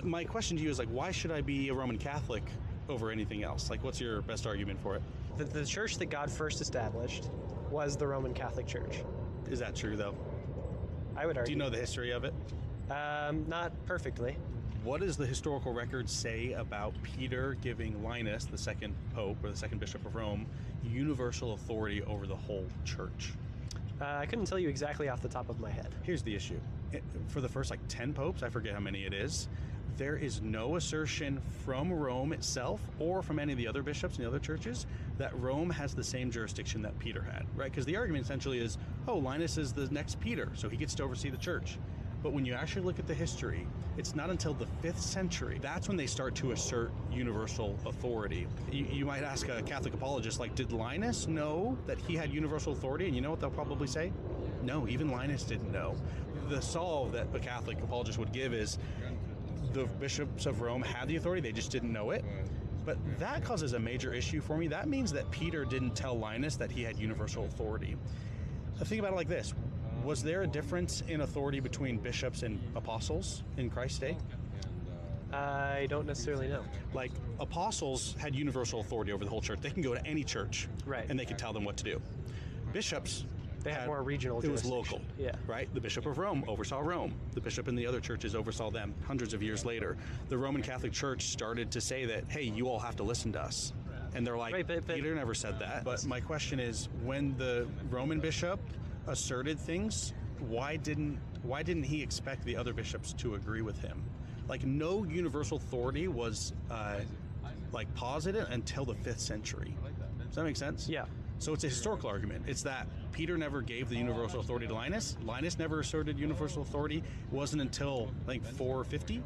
My question to you is, like, why should I be a Roman Catholic over anything else? Like, what's your best argument for it? The church that God first established was the Roman Catholic Church. Is that true, though? I would argue. Do you know the history of it? Not perfectly. What does the historical record say about Peter giving Linus, the second pope or the second bishop of Rome, universal authority over the whole church? I couldn't tell you exactly off the top of my head. Here's the issue. For the first 10 popes, I forget how many it is, there is no assertion from Rome itself or from any of the other bishops in the other churches that Rome has the same jurisdiction that Peter had, right? Because the argument essentially is, oh, Linus is the next Peter, so he gets to oversee the church. But when you actually look at the history, it's not until the 5th century, that's when they start to assert universal authority. You might ask a Catholic apologist, like, did Linus know that he had universal authority? And you know what they'll probably say? No, even Linus didn't know. The solve that a Catholic apologist would give is the bishops of Rome had the authority, they just didn't know it. But that causes a major issue for me. That means that Peter didn't tell Linus that he had universal authority. Think about it like this. Was there a difference in authority between bishops and apostles in Christ's day? I don't necessarily know. Like, apostles had universal authority over the whole church. They can go to any church, right, and they can tell them what to do. Bishops, they had more regional jurisdiction. It was local, yeah, right? The bishop of Rome oversaw Rome. The bishop in the other churches oversaw them hundreds of years later. The Roman Catholic Church started to say that, hey, you all have to listen to us. And they're like, right, but Peter never said that. But my question is, when the Roman bishop asserted things, why didn't he expect the other bishops to agree with him? Like, no universal authority was posited until the 5th century. Does that make sense? Yeah. So it's a historical argument. It's that Peter never gave the universal authority to Linus. Linus never asserted universal authority. It wasn't until 450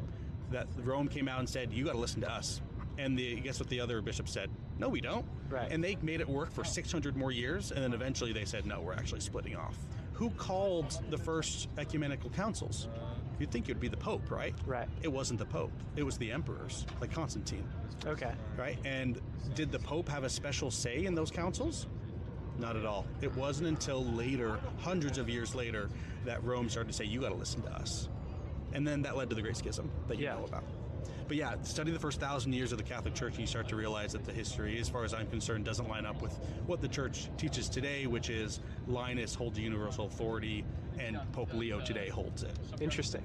that Rome came out and said, you got to listen to us. And guess what the other bishops said? No, we don't. Right. And they made it work for 600 more years, and then eventually they said, no, we're actually splitting off. Who called the first ecumenical councils? You'd think it would be the Pope, right? Right. It wasn't the Pope. It was the emperors, like Constantine. Okay. Right? And did the Pope have a special say in those councils? Not at all. It wasn't until later, hundreds of years later, that Rome started to say, you got to listen to us. And then that led to the Great Schism that you know about. But yeah, study the first 1,000 years of the Catholic Church and you start to realize that the history, as far as I'm concerned, doesn't line up with what the Church teaches today, which is Linus holds universal authority and Pope Leo today holds it. Interesting.